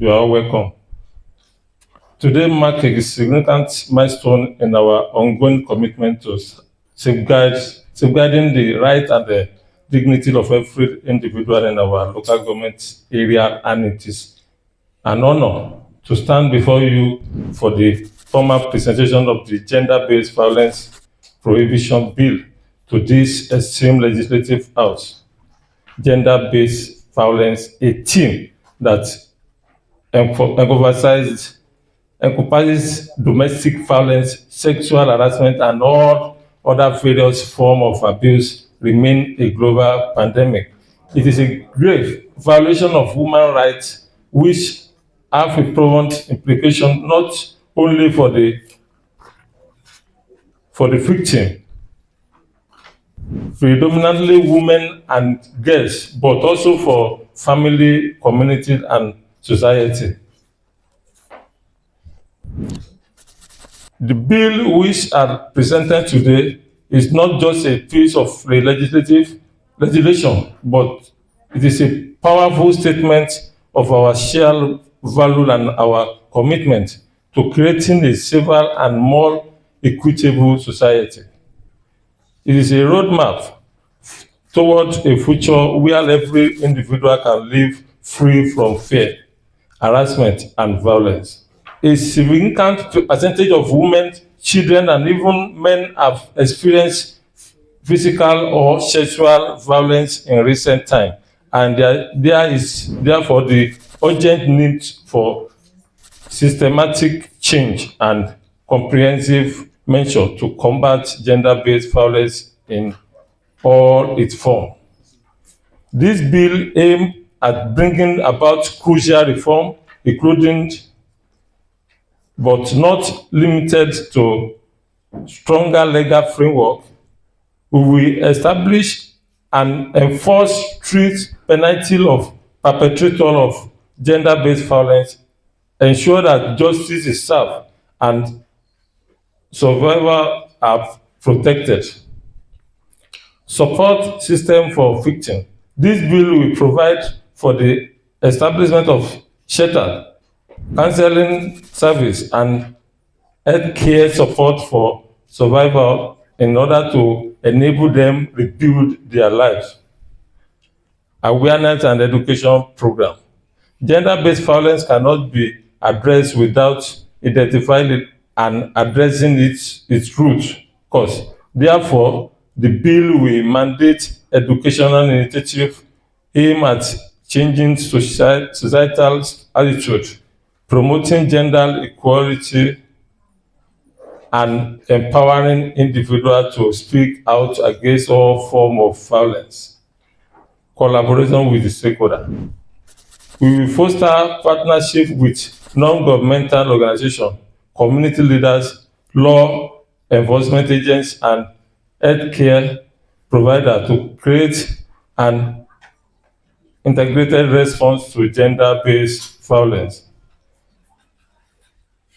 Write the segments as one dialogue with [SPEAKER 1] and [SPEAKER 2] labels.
[SPEAKER 1] You are all welcome. Today marks a significant milestone in our ongoing commitment to safeguarding the right and the dignity of every individual in our local government area, and it is an honor to stand before you for the formal presentation of the Gender-Based Violence Prohibition Bill to this esteemed legislative house. Gender-based violence, a theme that encompasses domestic violence, sexual harassment, and all other various forms of abuse, remain a global pandemic. It is a grave violation of human rights which have a profound implication not only for the victim, predominantly women and girls, but also for family, community, and society. The bill which are presented today is not just a piece of legislation, but it is a powerful statement of our shared value and our commitment to creating a safer and more equitable society. It is a roadmap towards a future where every individual can live free from fear, harassment, and violence. A significant percentage of women, children, and even men have experienced physical or sexual violence in recent time, and there is therefore the urgent need for systematic change and comprehensive measures to combat gender-based violence in all its forms. This bill aims at bringing about crucial reform, including but not limited to stronger legal framework. We will establish and enforce strict penalty of perpetrator of gender-based violence, ensure that justice is served and survivors are protected. Support system for victims. This bill will provide for the establishment of shelter, counseling service, and health care support for survivors in order to enable them rebuild their lives. Awareness and education program. Gender-based violence cannot be addressed without identifying it and addressing its root cause. Therefore, the bill will mandate educational initiatives aimed at changing societal attitude, promoting gender equality, and empowering individuals to speak out against all forms of violence. Collaboration with the stakeholder. We will foster partnership with non-governmental organizations, community leaders, law enforcement agents, and healthcare providers to create an integrated response to gender-based violence.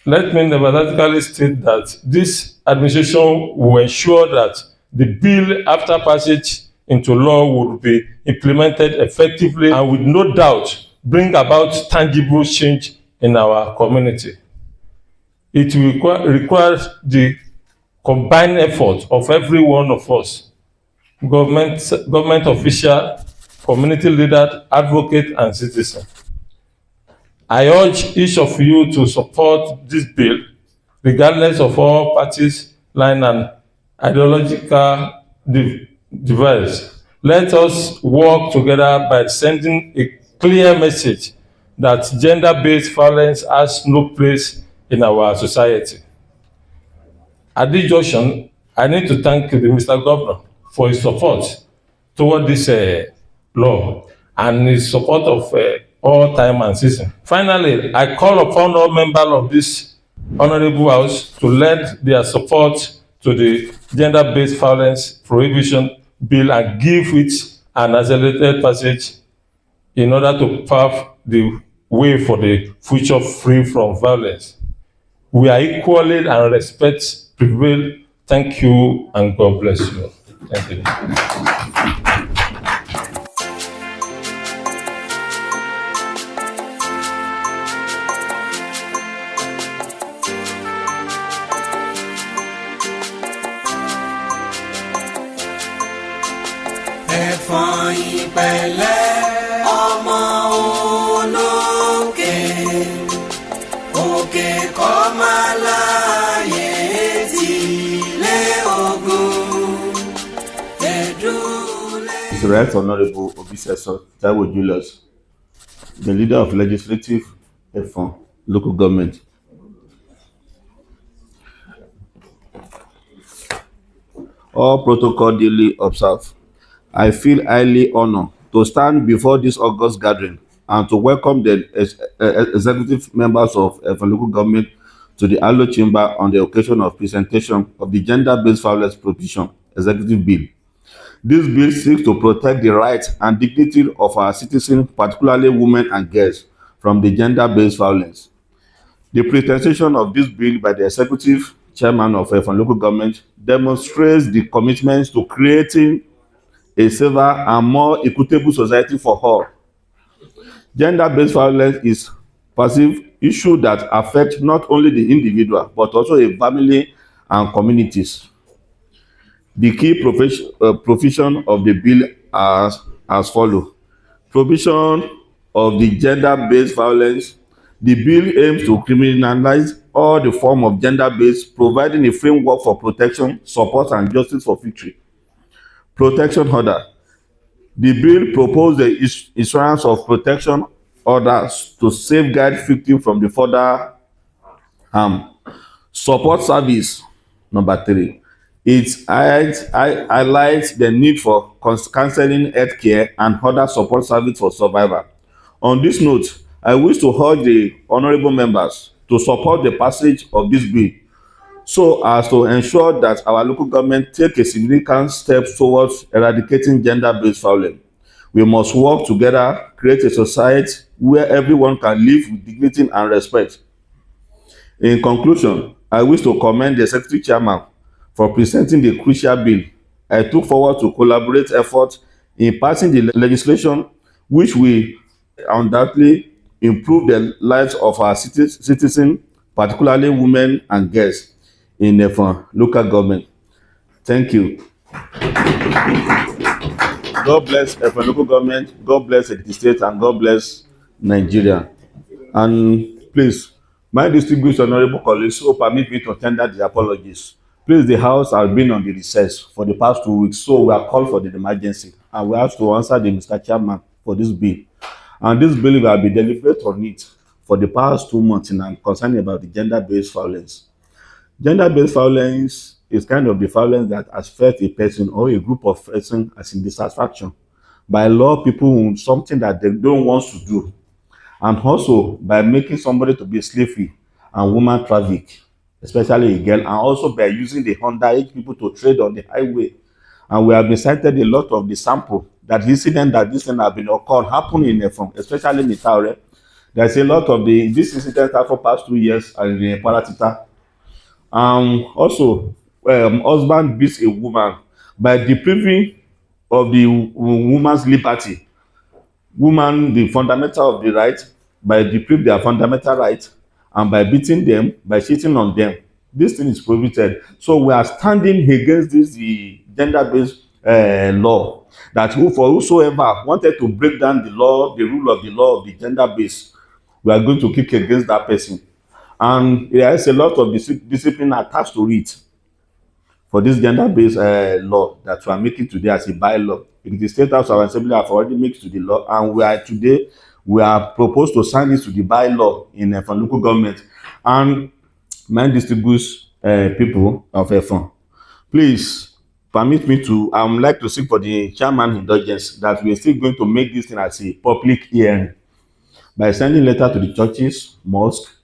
[SPEAKER 1] Let me emphatically state that this administration will ensure that the bill, after passage into law, will be implemented effectively and with no doubt bring about tangible change in our community. It will require the combined effort of every one of us, government official, community leader, advocate, and citizen. I urge each of you to support this bill, regardless of all parties, line, and ideological divides. Let us work together by sending a clear message that gender-based violence has no place in our society. At this junction, I need to thank the Mr. Governor for his support toward this law and his support of all time and season. Finally, I call upon all members of this honorable house to lend their support to the gender-based violence prohibition bill and give it an accelerated passage in order to pave the way for the future free from violence. We are equally and respect prevail. Thank you and God bless you. Thank you.
[SPEAKER 2] Efon ìpẹ̀lẹ́ ọmọ olókè òkè kọ́ máa láàyè tilé ogun ẹ̀dúlé.
[SPEAKER 3] His Right Honorable Obisessor Taiwo Julius, the leader of Legislative Efon local government. All protocol duly observed. I feel highly honored to stand before this August gathering and to welcome the executive members of Efon local government to the Allo Chamber on the occasion of presentation of the Gender-Based Violence Prohibition Executive Bill. This bill seeks to protect the rights and dignity of our citizens, particularly women and girls, from the gender-based violence. The presentation of this bill by the executive chairman of Efon local government demonstrates the commitment to creating a safer and more equitable society for all. Gender-based violence is perceived issue that affect not only the individual but also a family and communities. The key provision of the bill as follows. Provision of the gender-based violence. The bill aims to criminalize all the form of gender-based, providing a framework for protection, support, and justice for victory. Protection order. The bill proposes the issuance of protection orders to safeguard victims from the further harm. Support service. Number 3. It highlights the need for counseling, health care, and other support service for survivors. On this note, I wish to urge the honourable members to support the passage of this bill so as to ensure that our local government take a significant step towards eradicating gender-based violence. We must work together, create a society where everyone can live with dignity and respect. In conclusion, I wish to commend the Executive Chairman for presenting the crucial bill. I look forward to collaborate efforts in passing the legislation which will undoubtedly improve the lives of our citizens, particularly women and girls in Efon local government. Thank you. God bless Efon local government, God bless Ekiti State, and God bless Nigeria. And please, my distinguished honorable colleagues, so permit me to tender the apologies. Please, the House has been on the recess for the past 2 weeks, so we are called for the emergency, and we have to answer the Mr. Chairman for this bill. And this bill will be deliberate on it for the past 2 months now concerning about the gender-based violence. Gender-based violence is kind of the violence that affects a person or a group of persons as in dissatisfaction. By law, people want something that they don't want to do, and also by making somebody to be slavery and woman traffic, especially a girl, and also by using the underage people to trade on the highway. And we have been cited a lot of the sample that this thing have been occurred happening in Efon, especially in Itaure. There's a lot of this incident for past 2 years in the Paratita. Also, husband beats a woman by depriving of the woman's liberty. Woman, the fundamental of the right, by depriving their fundamental right, and by beating them, by cheating on them. This thing is prohibited. So we are standing against this the gender-based law. That for whosoever wanted to break down the law, the rule of the law of the gender-based, we are going to kick against that person. And there is a lot of discipline attached to it for this gender-based law that we are making today as a bylaw. In the State House of Assembly have already made to the law, and we are proposed to sign it to the bylaw in Efon local government. And my distinguished people of Efon, please permit me to, I would like to seek for the chairman indulgence that we are still going to make this thing as a public hearing by sending letter to the churches, mosques,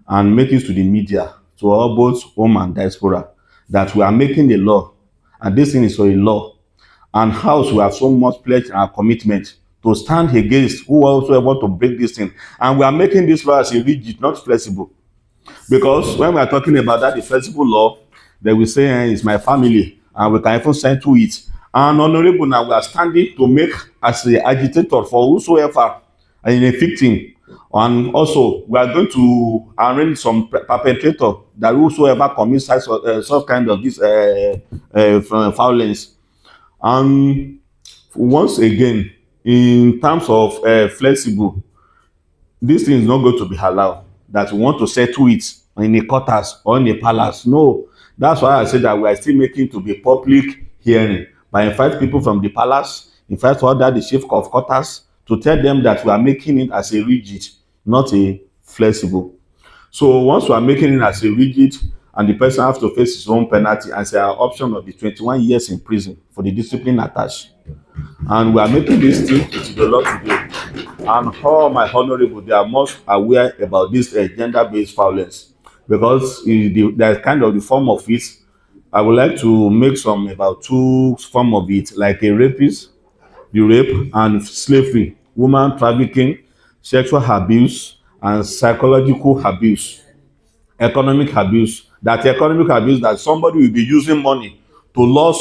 [SPEAKER 3] and make it to the media, to all both home and diaspora, that we are making the law, and this thing is for a law. And House, we have so much pledge and commitment to stand against who also want to break this thing. And we are making this law as a rigid, not flexible. Because when we are talking about that, the flexible law, they will say it's my family, and we can even send to it. And honorable, now we are standing to make as the agitator for whosoever in a victim. And also, we are going to arrange some perpetrator that whosoever commits such kind of this violence. Once again, in terms of flexible, this thing is not going to be allowed that we want to settle it in a quarters or in a palace. No, that's why I said that we are still making to be public hearing by invite people from the palace, invite other the chief of quarters to tell them that we are making it as a rigid, not a flexible. So once we are making it as a rigid and the person has to face his own penalty and say our option of the 21 years in prison for the discipline attached. And we are making this thing into the law today. And all my honorable, they are most aware about this gender-based violence because there's kind of the form of it. I would like to make some about two form of it, like a rapist, the rape and slavery, woman trafficking, sexual abuse, and psychological abuse, economic abuse. That economic abuse that somebody will be using money to lure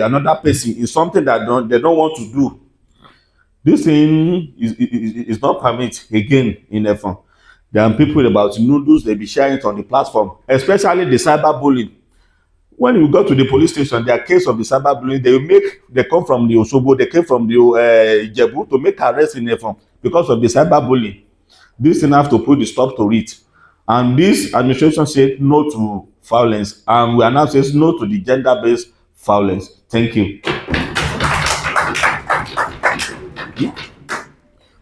[SPEAKER 3] another person in something that they don't want to do. This thing is not permit again in Efon. There are people about noodles, they be sharing it on the platform, especially the cyberbullying. When you go to the police station, their case of the cyberbullying, they come from the Osogbo, they came from the Ijebu to make arrest in Efon because of the cyberbullying. This thing have to put the stop to it. And this administration said no to violence, and we are now saying no to the gender-based violence. Thank you.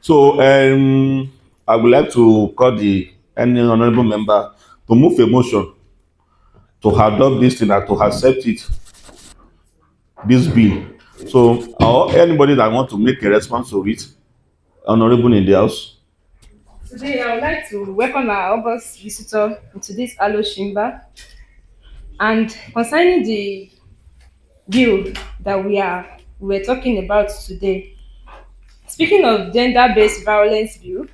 [SPEAKER 3] So I would like to call any honorable member to move a motion to adopt this thing and to accept it, this bill. So or anybody that want to make a response to it, honorable in the house.
[SPEAKER 4] Today, I would like to welcome our August visitor into this Alo Shimba. And concerning the bill that we're talking about today, speaking of gender-based violence bill,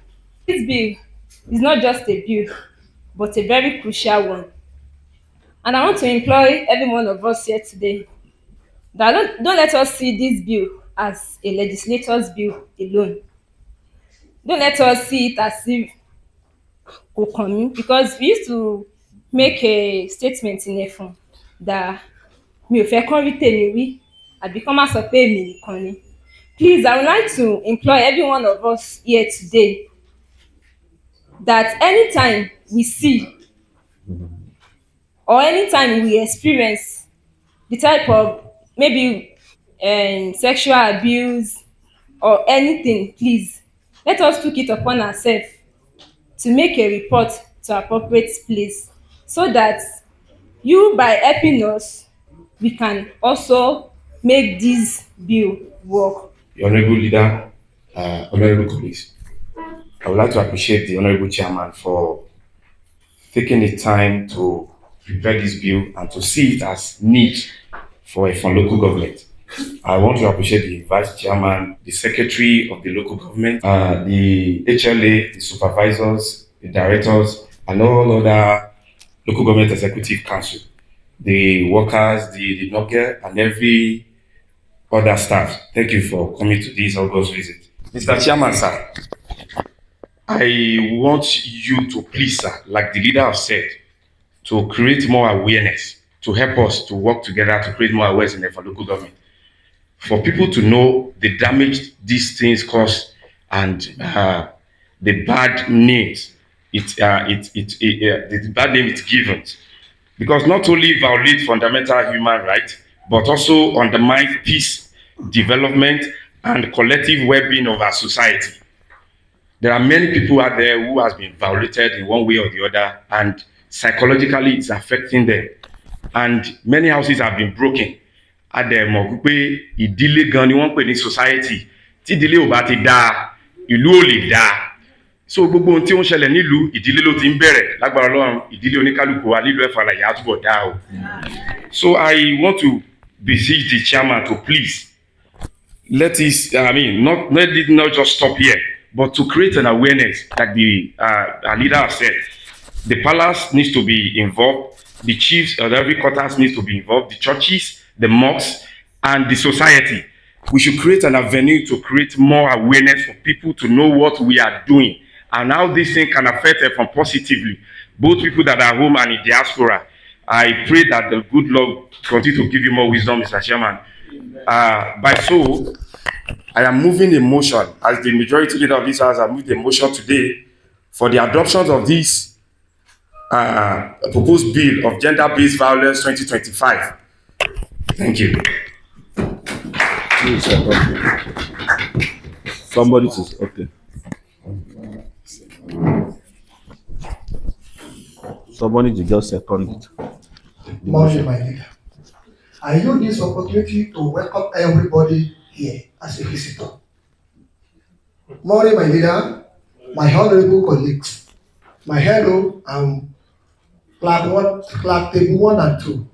[SPEAKER 4] this bill is not just a bill, but a very crucial one. And I want to employ every one of us here today that don't let us see this bill as a legislator's bill alone. Don't let us see it as if kò kàn mí, because we used to make a statement in Efon that mi ò fẹ́ kán rí tèmi wí àbí kán má sọ pé èmi nìkan ni. Please, I would like to employ every one of us here today that anytime we see or anytime we experience the type of maybe sexual abuse or anything, please let us took it upon ourselves to make a report to appropriate place so that you, by helping us, we can also make this bill work.
[SPEAKER 5] The Honorable Leader, Honorable colleagues, I would like to appreciate the Honorable Chairman for taking the time to prepare this bill and to see it as need for a local government. I want to appreciate the Vice Chairman, the Secretary of the local government, the HLA, the supervisors, the directors, and all other local government executive council, the workers, the NOGE, and every other staff. Thank you for coming to this August visit. Mr. Chairman, sir, I want you to please, sir, like the leader have said, to create more awareness, to help us to work together to create more awareness in the local government. For people to know the damage these things cause and the bad names the bad name it's given, because not only violate fundamental human rights, but also undermine peace, development, and collective well-being of our society. There are many people out there who has been violated in one way or the other, and psychologically it's affecting them. And many houses have been broken. Àdẹ̀mọ̀ pé ìdílé gan ni wọ́n pè ní society. Tí ìdílé ò bá ti dáa, ìlú ò lè dáa. So gbogbo ohun tí ó ń ṣẹlẹ̀ nílùú ìdílé ló ti ń bẹ̀rẹ̀ lágbára Ọlọ́run ìdílé oníkálukú wa nílùú Ẹ̀fọn àlàyé á túbọ̀ dáa o. So I want to beseech the chairman to please let it not just stop here, but to create an awareness like the leader has said. The palace needs to be involved, the chiefs of every quarters needs to be involved, the churches, the mosques, and the society. We should create an avenue to create more awareness for people to know what we are doing and how this thing can affect them positively, both people that are home and in diaspora. I pray that the good Lord continue to give you more wisdom, Mr. Chairman. By so, I am moving a motion as the majority leader of this house. I moved a motion today for the adoption of this proposed bill of gender-based violence 2025. Thank you.
[SPEAKER 3] Somebody says, okay. Somebody to just second it.
[SPEAKER 6] Morning, my leader. I use this opportunity to welcome everybody here as a visitor. Morning, my leader, my honorable colleagues, my hello and clap table 1 and 2.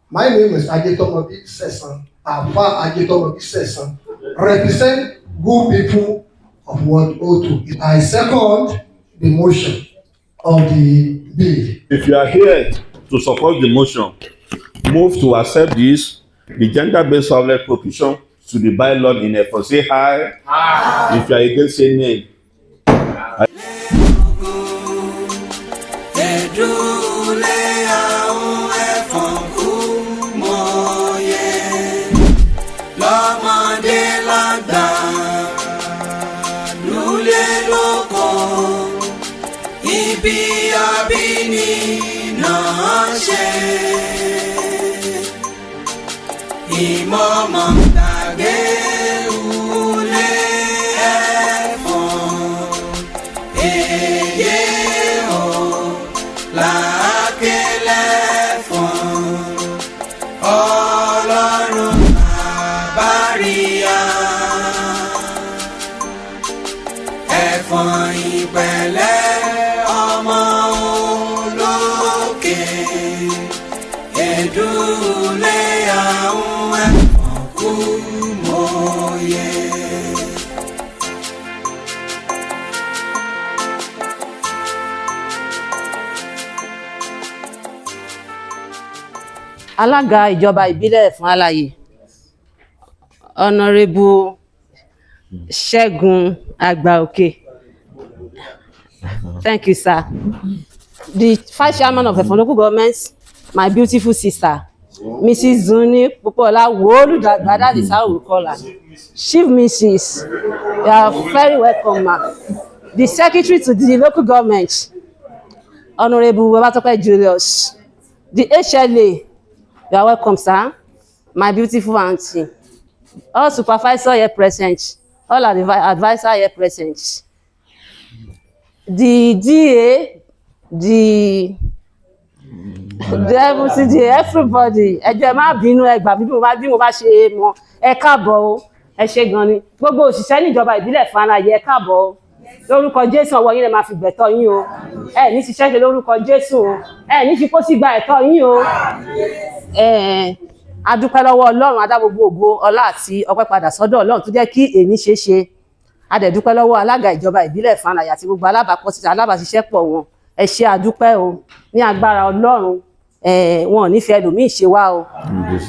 [SPEAKER 6] My name is Ajetomobi Sesson, Alpha Ajetomobi Sesson, represent good people of Ward 02. I second the motion of the bill.
[SPEAKER 3] If you are here to support the motion, move to accept this, the gender-based violence provision to the bylaw in Efon. Say hi. Hi. If you are against, say nay.
[SPEAKER 2] Ibi abini náà ṣe ìmọ̀ọ́mọ̀ gbàgbé ulé ẹ̀fọn èyí ò làákẹ́lẹ́ fún ọlọ́run àbáríyá ẹ̀fọn ìpẹ̀lẹ́.
[SPEAKER 7] Alága ìjọba ìbílẹ̀ Efon Alaye, Honorable Ṣẹ́gun Agbaoke. Thank you, sir. The Vice Chairman of Efon local government, my beautiful sister, Mrs. Zuni Popola Woludagba, that is how we call her. Chief Mrs. You are very welcome, ma. The Secretary to the local government, Honorable Babatope Julius. The HLA, you are welcome, sir. My beautiful auntie. All supervisors here present. All advisors here present. The DA, the deputy, everybody. Ẹ jọ̀ọ́ má bínú ẹ gbà bí mo bá ṣe mọ̀. Ẹ káàbọ̀ o. Ẹ ṣé gan ni. Gbogbo òṣìṣẹ́ níjọba ìbílẹ̀ Efon Alaye, ẹ káàbọ̀ o. Lórúkọ Jésù ọwọ́ yín lẹ máa fi gbẹ̀tọ́ yín o. Ẹ ní ṣiṣẹ́ ṣe lórúkọ Jésù o. Ẹ ní fi kó sí gba ẹ̀tọ́ yín o. A dúpẹ́ lọ́wọ́ Ọlọ́run, a dá gbogbo ògo ọlá àti ọpẹ́ padà sọ́dọ̀ Ọlọ́run tó jẹ́ kí èní ṣe ṣe. A dẹ̀ dúpẹ́ lọ́wọ́ alága ìjọba ìbílẹ̀ Efon Alaye àti gbogbo alábàáṣiṣẹ́pọ̀ wọn. Ẹ ṣé a dúpẹ́ o. Ní agbára Ọlọ́run, wọn ò ní fi ẹlòmíì ṣe wá o.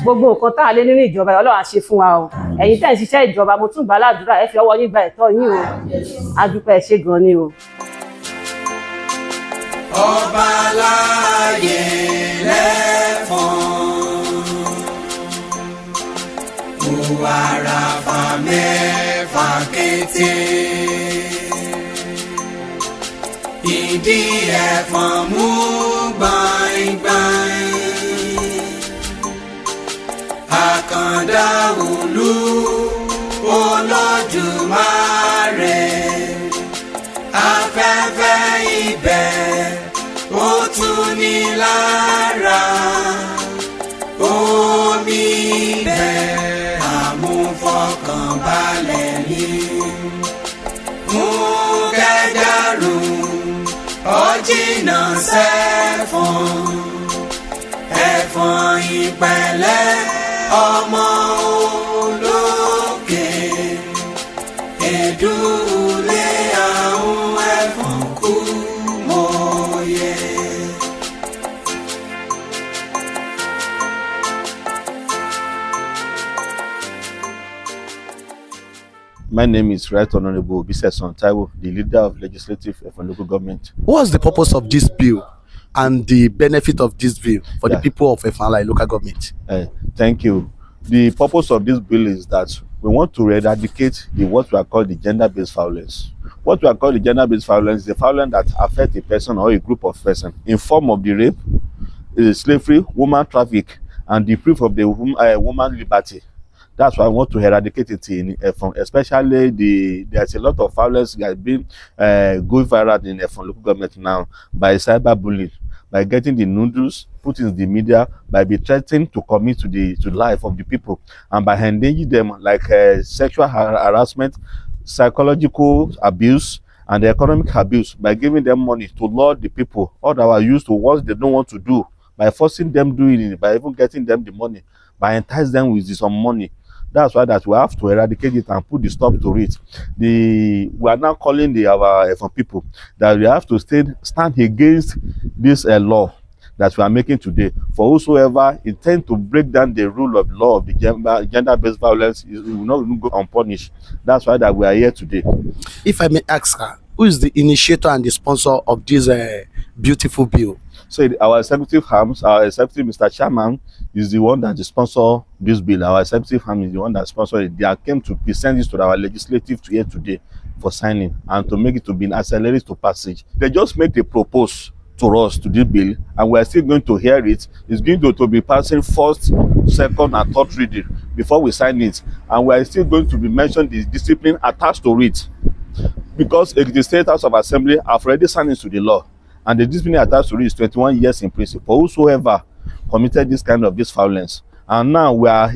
[SPEAKER 7] Gbogbo nǹkan tá a lé nínú ìjọba Ọlọ́run á ṣe fún wa o. Ẹ̀yin tẹ́ ń ṣiṣẹ́ ìjọba, mo tún gbà ládùúrà, ẹ fi ọwọ́ yín gba ẹ̀tọ́ yín o. A dúpẹ́, ẹ ṣé gan ni o.
[SPEAKER 2] Ọba láyé lẹ́fọ̀n, wàrà fàmẹ́fà kété. Ìdí ẹ̀fọ̀n mú gbàngbàng. Àkàndá òlu Olódùmarè. Afẹ́fẹ́ ibẹ̀ ó tún ní lára. Omi ibẹ̀ àmúfọkànbalẹ̀ ní. Kẹ́dàrú ọ̀jìnà sẹ́fọ̀n. Ẹ̀fọ̀n ìpẹ̀lẹ́ ọmọ olókè. Èdúlé àwọn ẹ̀fọ̀n kú mọ́yẹ.
[SPEAKER 3] My name is Right Honorable Biseson Taiwo, the leader of legislative Efon local government.
[SPEAKER 8] What's the purpose of this bill and the benefit of this bill for the people of Efon Alaye local government?
[SPEAKER 3] Thank you. The purpose of this bill is that we want to eradicate what we are called the gender-based violence. What we are called the gender-based violence is the violence that affects a person or a group of persons in form of the rape, slavery, woman traffic, and the proof of the woman liberty. That's why I want to eradicate it in Efon, especially there's a lot of violence that has been going viral in Efon local government now by cyberbullying, by getting the noodles put in the media, by be threatened to commit to the life of the people, and by endangering them like sexual harassment, psychological abuse, and economic abuse, by giving them money to lure the people or that are used to what they don't want to do, by forcing them doing it, by even getting them the money, by enticing them with some money. That's why that we have to eradicate it and put the stop to it. We are now calling our people that we have to stand against this law that we are making today. For whosoever intend to break down the rule of law of the gender-based violence, it will not go unpunished. That's why that we are here today.
[SPEAKER 8] If I may ask, who is the initiator and the sponsor of this beautiful bill?
[SPEAKER 3] So our executive Mr. Chairman, is the one that sponsor this bill. Our executive arm is the one that sponsored it. They came to present this to our legislative here today for signing and to make it to be accelerated to passage. They just make the propose to us to this bill, and we are still going to hear it. It's going to be passing first, second, and third reading before we sign it, and we are still going to be mentioned the discipline attached to it, because the State House of Assembly have already signed into the law, and the discipline attached to it is 21 years in prison for whosoever committed this kind of violence. And now we are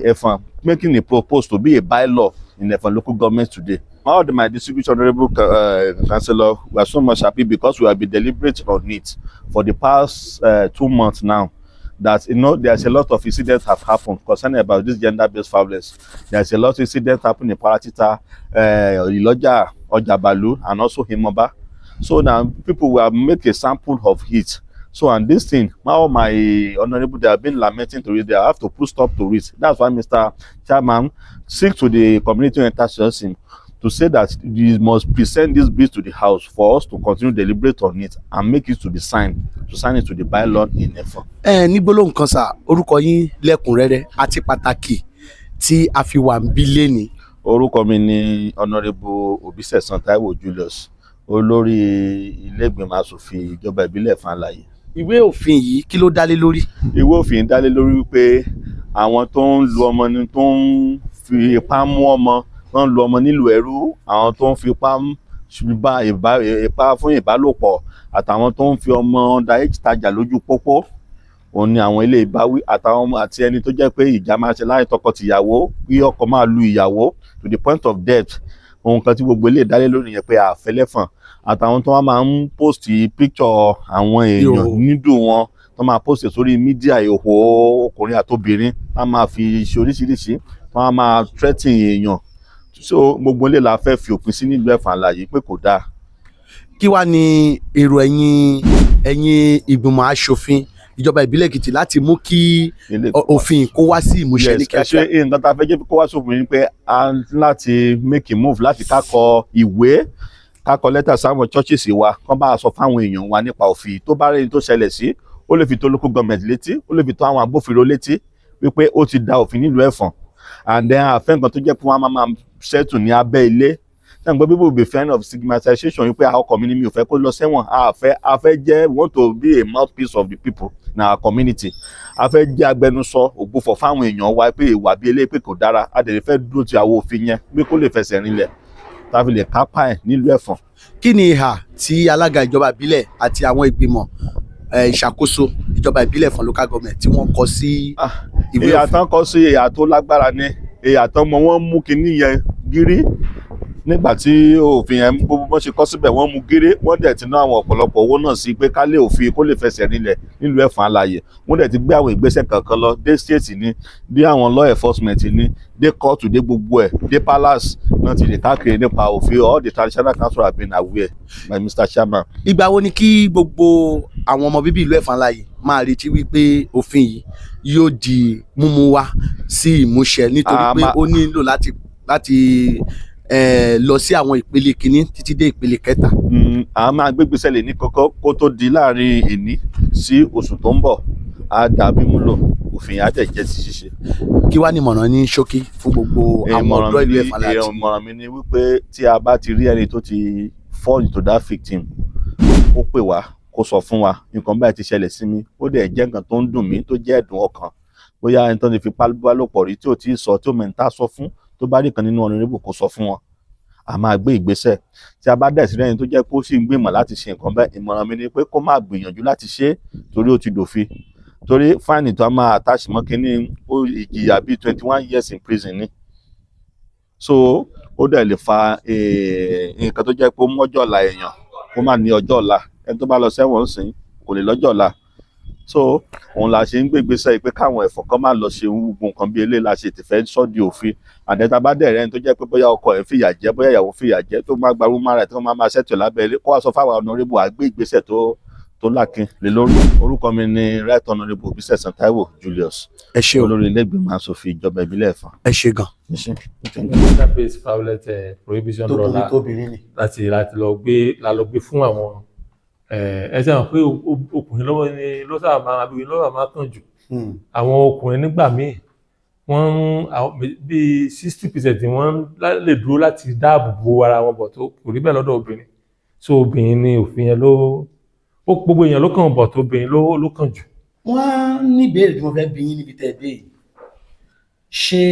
[SPEAKER 3] making a proposal to be a bylaw in the local government today. All of my distinguished honorable councillor, we are so much happy because we have been deliberating on it for the past 2 months now. That there's a lot of incidents have happened concerning about this gender-based violence. There's a lot of incidents happening in Paratita, Iloja, Ojabalu, and also Himoba. So now people will make a sample of it. So, and this thing, all my honorable, they have been lamenting to it. They have to put stop to it. That's why Mr. Chairman seek to the community intercessors to say that he must present this bill to the House for us to continue deliberate on it and make it to be signed, to sign it to the bylaw in Efon.
[SPEAKER 8] Ní gbólóhùn kan sá, orúkọ yín lẹ́kùnrẹ́rẹ́ àti pàtàkì tí a fi wà ń bí lénìí.
[SPEAKER 3] Orúkọ mi ni Honorable Obisesan Taiwo Julius, olórí ilé ìgbìmọ̀ asòfin ìjọba ìbílẹ̀ Efon Alaye.
[SPEAKER 8] Ìwé òfin yìí kí ló dá lé lórí?
[SPEAKER 3] Ìwé òfin dá lé lórí wípé àwọn tó ń lu ọmọ ni tó ń fi ipá mú ọmọ, tó ń lu ọmọ nílùú ẹrú, àwọn tó ń fi ipá fún ìbálòpọ̀, àtàwọn tó ń fi ọmọ underage tajà lójú pópó, òun ni àwọn ilé ìbáwí, àti ẹni tó jẹ́ pé ìjà máa ṣe láàrin tọkọ-tìyàwó, kí ọkọ máa lu ìyàwó to the point of death. Ohun kan tí gbogbo ilé ìdálé lórí yẹn pé àfẹ́lẹ́fọ̀n, àtàwọn tó máa ń post picture àwọn èèyàn nídùú wọn, tó máa post sórí mídíà ìhòòhò ọkùnrin àtobìnrin, tó máa fi ṣe oríṣiríṣi, tó máa threaten èèyàn. So gbogbo ilé la fẹ́ fi òpin sí nílùú Efon Alaye pé kò dáa.
[SPEAKER 8] Kí wá ní èrò ẹ̀yin ìgbìmọ̀ aṣòfin ìjọba ìbílẹ̀ Èkìtì láti mú kí òfin kó wá sí ìmúṣẹ ní kíákíá?
[SPEAKER 3] Yes, nǹkan tá a fẹ́ jẹ́ kó wá sófin ni pé a láti make a move láti kákọ ìwé, kákọ lẹ́tà sáwọn churches wa, kán bá a sọ fáwọn èèyàn wa nípa òfin tó bá rẹ́ni tó ṣẹlẹ̀ sí, ó lè fi tó local government létí, ó lè fi tó àwọn agbófinró létí wípé ó ti da òfin nílùú Efon. And then àfẹ́ nǹkan tó jẹ́ pé wọ́n máa ṣẹ́tù ní abẹ́ ilé. People will be fan of stigmatization. You pay our community. You fẹ́ kó lọ sẹ́wọ̀n. A fẹ́ jẹ́, want to be a mouthpiece of the people in our community. A fẹ́ jẹ́ agbẹnusọ ògbófọ̀ fáwọn èèyàn wa pé ìwà bí eléyìí pé kò dára. A dẹ̀ fẹ́ dúró ti àwọn òfin yẹn pé kó lè fẹsẹ̀ rinlẹ̀. Tá fi lè kápá ẹ̀ nílùú Efon.
[SPEAKER 8] Kí ni ìhà tí alága ìjọba ìbílẹ̀ àti àwọn ìgbìmọ̀ ìṣàkóso ìjọba ìbílẹ̀ Efon local government tí wọ́n kọ sí ìwé òfin?
[SPEAKER 3] Ìyà tán kọ sí ìyà tó lágbára ni. Ìyà tán mọ wọ́n mú kinní yẹn gírí. Nígbà tí òfin yẹn gbogbo bọ́n ṣe kọ́ síbẹ̀ wọ́n mú géré, wọ́n dẹ̀ ti ná àwọn ọ̀pọ̀lọpọ̀ owó náà sí pé ká lè òfin kó lè fẹsẹ̀ rinlẹ̀ nílùú Efon Alaye. Wọ́n dẹ̀ ti gbé àwọn ìgbésẹ̀ kankan lọ dé state ni, dé àwọn law enforcement ni, dé court, dé gbogbo ẹ̀, dé palace náà ti lè káàkiri nípa òfin. All the traditional council have been aware by Mr. Chairman.
[SPEAKER 8] Ìgbà wo ni kí gbogbo àwọn ọmọ bíbí ìlú Efon Alaye máa retí wípé òfin yìí yóò di múmú wá sí ìmúṣẹ, nítorí pé ó nílò láti lọ sí àwọn ìpele kìíní títí dé ìpele kẹta?
[SPEAKER 3] A máa gbégbèsè lè ní kọ́kọ́ kó tó di láàrin ìní sí oṣù tó ń bọ̀. á dàbí múlò òfin á dẹ̀ jẹ́ sí ṣíṣe.
[SPEAKER 8] kí wàá ní ìmọ̀ràn ní ṣókí fún gbogbo àwọn ọ̀dọ́ ìlú Ẹ̀fọ̀n láti.
[SPEAKER 3] ìmọ̀ràn mi ni wípé tí a bá ti rí ẹni tó ti fall into that victim ó pè wá kó sọ fún wa nǹkan báyìí ti ṣẹlẹ̀ sí mi ó dẹ̀ jẹ́ nǹkan tó ń dùn mí tó jẹ́ ẹ̀dùn ọkàn bóyá ẹni tó ti fi pálípálòpọ̀ rí tí ò tí ì sọ tí ò mẹ́ta sọ fún tó bá rí kan nínú honorable kó sọ fún wọn a máa gbé ìgbésẹ̀ tí a bá dẹ̀ sí lẹ́yìn tó jẹ́ pé ó sì ń gbìmọ̀ láti ṣe nǹkan bẹ́ẹ̀ ìmọ̀ràn mi ni pé kó má gbìyànjú láti ṣe torí ó ti dòfin torí fáìnì tó a máa attach mọ́ kínní ìjìyà bíi 21 years in prison ni so ó dẹ̀ lè fa nǹkan tó jẹ́ pé ó mọ́jọ́ ọ̀la èèyàn kó má ní ọjọ́ ọ̀la ẹni tó bá lọ sẹ́wọ̀n sìn kò lè lọ́jọ́ ọ̀la so òun la ṣe ń gbé ìgbésẹ̀ pé káwọn ẹ̀fọn kan máa lọ ṣe gbogbo nǹkan bí eléyìí la ṣe ti fẹ́ sọ́ di òfin àdẹ́ta bá dẹ̀ rẹ́ni tó jẹ́ pé bóyá ọkọ ẹ̀ fìyà jẹ bóyá ìyàwó fìyà jẹ tó máa gba woman right tó máa ṣètò lábẹ́ ilé kó wá sọ fáwọn honorable àgbé ìgbésẹ̀ tó lákin lé lórí. orúkọ mi ni right honorable Bísẹ̀sán Táíwò Julius olórí ilé ìgbìmọ̀ asòfin ìjọba ìbílẹ̀ Ẹ̀fọ̀n.
[SPEAKER 8] ẹ ṣé gan.
[SPEAKER 1] gender-based violence prohibition law láti lọ gbé fún àwọn ẹ ṣe hàn pé ọkùnrin lọ́wọ́ ni ló sábà máa abìrin lọ́wọ́ máa kàn jù àwọn ọkùnrin nígbà míì wọ́n bí 60% wọ́n lè dúró láti dáàbò bo ara wọn bọ̀ tó kò rí bẹ́ẹ̀ lọ́dọ̀ obìnrin so obìnrin ni òfin yẹn gbogbo èèyàn ló kàn bọ̀ tó obìnrin ló kàn jù.
[SPEAKER 8] wọ́n á ní ìbéèrè tí mo fẹ́ bi yín níbi tẹ́ ẹ dé yìí ṣé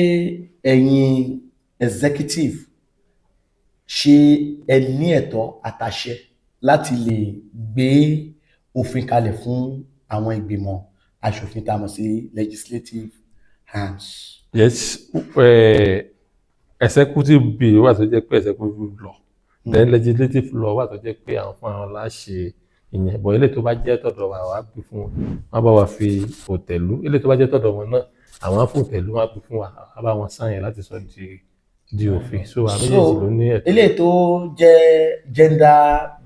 [SPEAKER 8] ẹ̀yin executive ṣé ẹ ní ẹ̀tọ́ àtàṣẹ láti lè gbé òfin kalẹ̀ fún àwọn ìgbìmọ̀ aṣòfin tá a mọ̀ sí legislative hands.
[SPEAKER 1] Yes, executive bill wà tó jẹ́ pé executive law then legislative law wà tó jẹ́ pé àwọn fún àwọn láṣẹ ìyẹn bọ̀ ilé tó bá jẹ́ tọ̀dọ̀ wa wá gbé fún wọn wọ́n bá wa fi òtẹ̀lú ilé tó bá jẹ́ tọ̀dọ̀ wọn náà àwọn afòtẹ̀lú wọn gbé fún wa wọ́n bá wọn sáyẹn láti sọ di òfin so àwọn méjèèjì ló ní ẹ̀tọ́.
[SPEAKER 8] ilé tó jẹ́ gender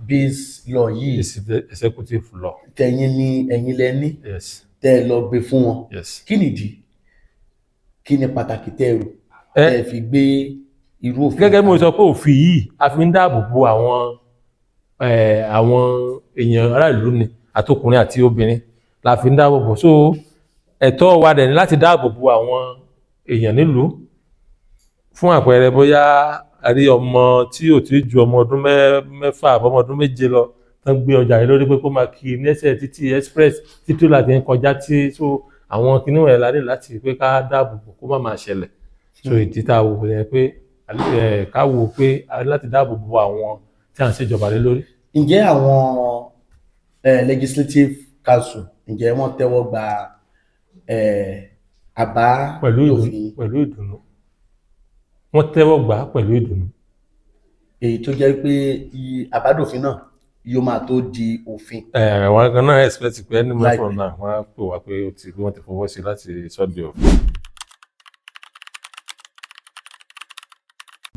[SPEAKER 8] based law yìí
[SPEAKER 1] executive law
[SPEAKER 8] ẹ̀yin lẹ ní tẹ́ ẹ lọ gbé fún wọn kí nìdí kí ni pàtàkì tẹ́ ẹ fi gbé irú òfin.
[SPEAKER 1] gẹ́gẹ́ bí mo sọ pé òfin yìí a fi ń dáàbò bo àwọn èèyàn ará ìlú ni àtọkùnrin àti obìnrin la fi ń dáàbò bo so ẹ̀tọ́ wa dẹ̀ ní láti dáàbò bo àwọn èèyàn nílùú fún àpẹẹrẹ bóyá a rí ọmọ tí ò tí ju ọmọ ọdún mẹ́fà ọmọ ọdún méje lọ tán gbé ọjà yìí lórí pé kó máa kí ní ẹsẹ̀ títí express títí láti ń kọjá tí so àwọn kinní wọ̀nyẹn la ní láti pé ká dáàbò bò kó má máa ṣẹlẹ̀ so ìdí tá a wò yẹn pé ká wò pé a ní láti dáàbò bo àwọn tí à ń ṣèjọba lé lórí.
[SPEAKER 8] ǹjẹ́ àwọn legislative council ǹjẹ́ wọ́n tẹ́wọ́ gba àbá òfin
[SPEAKER 1] pẹ̀lú ìdùnnú wọ́n tẹ́wọ́ gbà pẹ̀lú ìdùnnú.
[SPEAKER 8] èyí tó jẹ́ pé àbádòfin náà yóò máa tó di òfin.
[SPEAKER 1] àwọn kan náà expect pé ẹni mẹ́fọ̀n náà wọ́n á pè wá pé wọ́n ti fọwọ́ sí láti sọ di òfin.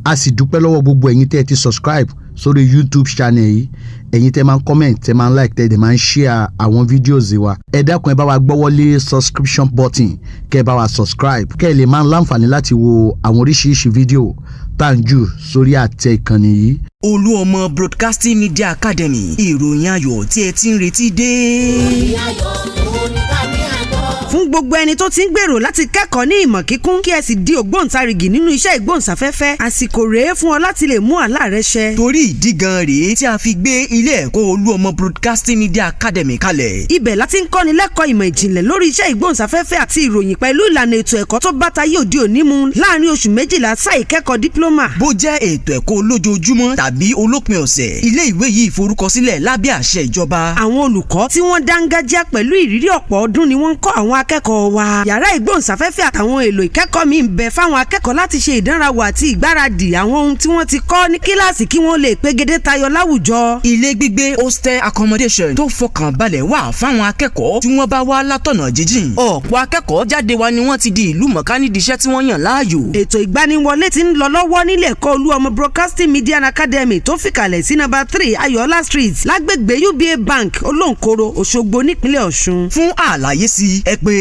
[SPEAKER 9] a sì dúpẹ́ lọ́wọ́ gbogbo ẹ̀yin tẹ́ ẹ ti subscribe sórí YouTube channel yìí ẹ̀yin tẹ́ máa ń comment tẹ́ máa ń like tẹ́ ẹ máa ń share àwọn videos wa ẹ dákun ẹ bá wa gbọ́wọ́lé subscription button kẹ́ ẹ bá wa subscribe kẹ́ ẹ lè máa ń láǹfààní láti wo àwọn oríṣiríṣi fídíò tá à ń jù sórí àtẹ ìkànnì yìí.
[SPEAKER 2] Olúọmọ Broadcasting Media Academy ìròyìn ayọ̀ tí ẹ ti ń retí dé. ìròyìn ayọ̀ ló ní ká ní àgbọ̀.
[SPEAKER 10] fún gbogbo ẹni tó ti ń gbèrò láti kẹ́kọ̀ọ́ ní ìmọ̀ kíkún kí ẹ sì di ògbóǹtarìgì nínú iṣẹ́ ìgbóhùnsáfẹ́fẹ́ àsìkò rèé fún ọ láti lè mú àlá rẹ ṣẹ.
[SPEAKER 2] torí ìdí gan rèé tí a fi gbé ilé ẹ̀kọ́ Olúọmọ Broadcasting Media Academy kalẹ̀.
[SPEAKER 10] ibẹ̀ láti ń kọ́ni lẹ́kọ̀ọ́ ìmọ̀ ìjìnlẹ̀ lórí iṣẹ́ ìgbóhùnsáfẹ́fẹ́ àti ìròyìn pẹ̀lú ìlànà ètò ẹ̀kọ́ tó bá tayé òde òní mu láàrin oṣù 12 sáà ìkẹ́kọ̀ọ́ dípílọ́mà.
[SPEAKER 2] bó jẹ́ ètò ẹ̀kọ́ olójoojúmọ́ tàbí olópin ọ̀sẹ̀ ilé ìwé yìí forúkọsílẹ̀ lábẹ́ àṣẹ ìjọba.
[SPEAKER 10] àwọn olùkọ́ tí wọ́n dángájá pẹ̀lú ìrírí ọ̀pọ̀ ọdún ni wọ́n ń kọ́ àwọn akẹ́kọ̀ọ́ wa. yàrá ìgbóhùnsáfẹ́fẹ́ àtàwọn èlò ìkẹ́kọ̀ọ́ mi ń bẹ fáwọn akẹ́kọ̀ọ́ láti ṣe ìdánrawò àti ìgbáradì àwọn ohun tí wọ́n ti kọ́ ní kíláàsì kí wọ́n lè pegedé tayọ láwùjọ.
[SPEAKER 2] ilé gbígbé hostel accommodation tó fọkàn balẹ̀ wà fáwọn akẹ́kọ̀ọ́ tí wọ́n bá wá látọ̀nà jíjìn. ọ̀pọ̀ akẹ́kọ̀ọ́ jáde wa ni wọ́n ti di ìlú mọ̀ká nídìí iṣẹ́ tí wọ́n yàn láàyò.
[SPEAKER 10] ètò ìgbaniwọlé ti ń lọ lọ́wọ́ nílé ẹ̀kọ́ Olúọmọ Broadcasting Media Academy tó fìkàlẹ̀ sí number 3 Ayọ̀lá Street lágbègbè UBA Bank Olóńkòrò Òṣogbo nípínlẹ̀ Ọ̀ṣun.
[SPEAKER 2] fún àlàyé sí ẹ pè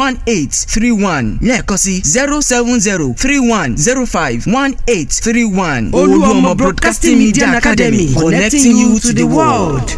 [SPEAKER 2] 07031051831 lẹ́ẹ̀kan sí 07031051831.
[SPEAKER 10] Olúọmọ Broadcasting Media Academy, connecting you to the world.